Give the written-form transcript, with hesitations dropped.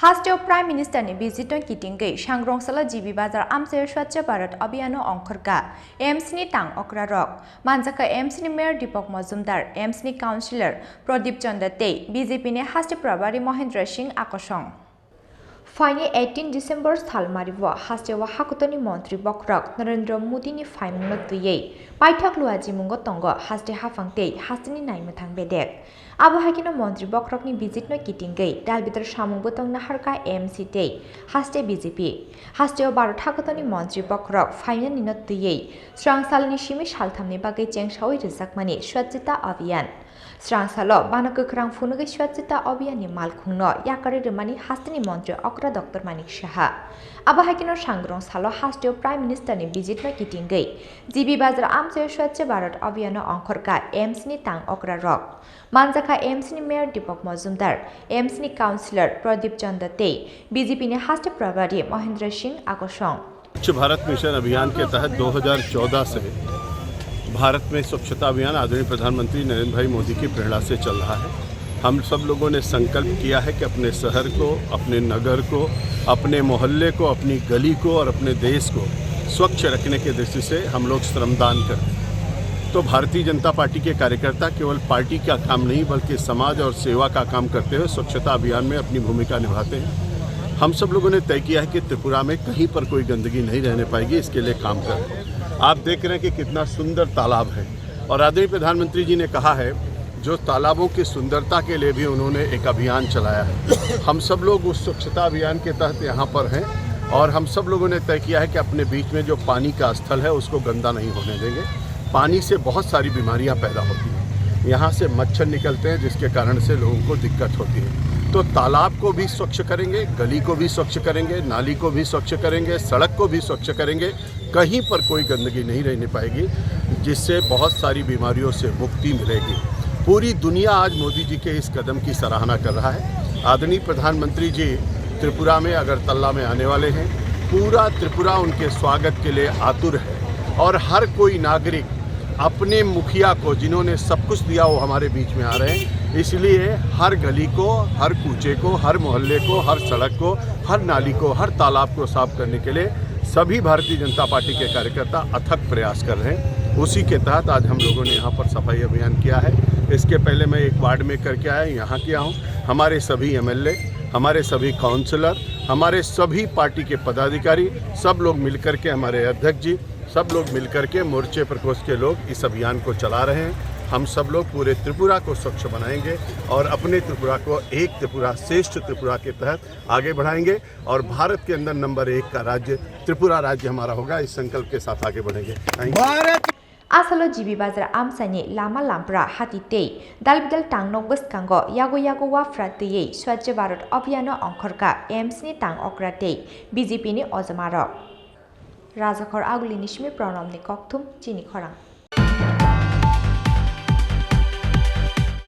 हास्टेव prime minister ने visit किटिंगै सांग्रंसला GB बाजार आमसे स्वच्छ भारत अभियान अंखरका एम्स नि टांग अक्रा रक मानजाका एम्स नि मेयर दीपक मजुमदार एम्स नि काउंसिलर प्रदीप चंद्र ते बीजेपी ने हास्टे प्रभारी महेंद्र सिंह आकर्षण फाइने 18 डिसेम्बर सालमारिबो हास्टेवा हाकुतनि मंत्री बक्रक नरेंद्र मोदी नि फाइमुंग तुयै पाइथक लुआजी मुंग तंग हास्टे हाफांगते हास्टेनि नायमथां बेदेक आबहाकिनो मंत्री बक्रक नि विजिट न किटिंगै दालबितर सामुंग बतंग नाहरका एमसी ते हास्टे बीजेपी हास्टेव भारत हाकुतनि मंत्री बक्रक फाइने निन तुयै स्रांसालनि सिमि सालथामनि बागै चेंसावै रिजाकमानि स्वच्छता अभियान स्रांसालो बानगोख्रां फुनुगै स्वच्छता अभियाननि मालखुंनो याकारि रिमानि हास्टेनि मंत्री अक्रा डॉक्टर मानिक साहा आबहाकिनो सांग्रंसालो हास्टेव प्राइम मिनिस्टरनि विजिट न किटिंगै जीबी बाजार आमसे स्वच्छ भारत अभियान अंखरका एम्स नि टांग अक्रा रक मानजाका एम्स नि मेयर दीपक मजुमदार एम्स नि काउंसिलर प्रदीप चंद्र ते बीजेपी ने हास्टे प्रभारी महेंद्र सिंह आकर्षण स्वच्छ भारत मिशन अभियान के तहत 2014 से भारत में स्वच्छता अभियान आदरणीय प्रधानमंत्री नरेंद्र भाई मोदी की प्रेरणा से चल रहा है। हम सब लोगों ने संकल्प किया है कि अपने शहर को, अपने नगर को, अपने मोहल्ले को, अपनी गली को और अपने देश को स्वच्छ रखने की दृष्टि से हम लोग श्रमदान करें। तो भारतीय जनता पार्टी के कार्यकर्ता केवल पार्टी का काम नहीं बल्कि समाज और सेवा का काम करते हुए स्वच्छता अभियान में अपनी भूमिका निभाते हैं। हम सब लोगों ने तय किया है कि त्रिपुरा में कहीं पर कोई गंदगी नहीं रहने पाएगी, इसके लिए काम करें। आप देख रहे हैं कि कितना सुंदर तालाब है और आदरणीय प्रधानमंत्री जी ने कहा है जो तालाबों की सुंदरता के लिए भी उन्होंने एक अभियान चलाया है। हम सब लोग उस स्वच्छता अभियान के तहत यहाँ पर हैं और हम सब लोगों ने तय किया है कि अपने बीच में जो पानी का स्थल है उसको गंदा नहीं होने देंगे। पानी से बहुत सारी बीमारियाँ पैदा होती हैं, यहाँ से मच्छर निकलते हैं जिसके कारण से लोगों को दिक्कत होती है। तो तालाब को भी स्वच्छ करेंगे, गली को भी स्वच्छ करेंगे, नाली को भी स्वच्छ करेंगे, सड़क को भी स्वच्छ करेंगे। कहीं पर कोई गंदगी नहीं रहने पाएगी जिससे बहुत सारी बीमारियों से मुक्ति मिलेगी। पूरी दुनिया आज मोदी जी के इस कदम की सराहना कर रहा है। आदरणीय प्रधानमंत्री जी त्रिपुरा में अगरतला में आने वाले हैं। पूरा त्रिपुरा उनके स्वागत के लिए आतुर है और हर कोई नागरिक अपने मुखिया को जिन्होंने सब कुछ दिया वो हमारे बीच में आ रहे हैं। इसलिए हर गली को, हर कूचे को, हर मोहल्ले को, हर सड़क को, हर नाली को, हर तालाब को साफ करने के लिए सभी भारतीय जनता पार्टी के कार्यकर्ता अथक प्रयास कर रहे हैं। उसी के तहत आज हम लोगों ने यहाँ पर सफाई अभियान किया है। इसके पहले मैं एक वार्ड में करके आया, यहाँ किया हूँ। हमारे सभी एमएलए, हमारे सभी काउंसलर, हमारे सभी पार्टी के पदाधिकारी सब लोग मिलकर के, हमारे अध्यक्ष जी सब लोग मिलकर के, मोर्चे प्रकोष्ठ के लोग इस अभियान को चला रहे हैं। हम सब लोग पूरे त्रिपुरा को स्वच्छ बनाएंगे और अपने त्रिपुरा को एक त्रिपुरा श्रेष्ठ त्रिपुरा के तहत आगे बढ़ाएंगे और भारत के अंदर नंबर 1 का राज्य त्रिपुरा राज्य हमारा होगा। इस संकल्प के साथ आगे बढ़ेंगे। आसलो जीबी बाजार आमसानी लामा लाम्प्रा हातीते दालबिदल टांगनोक बसकांगो यागो यागो वाफ्रातेयै स्वच्छ भारत अभियान अंखरका एम्स नि टांग अक्राते बीजेपी नि अजमार राजाखर आगुलिनि सिमी प्रणब नि कक्थुम चिनी खरां।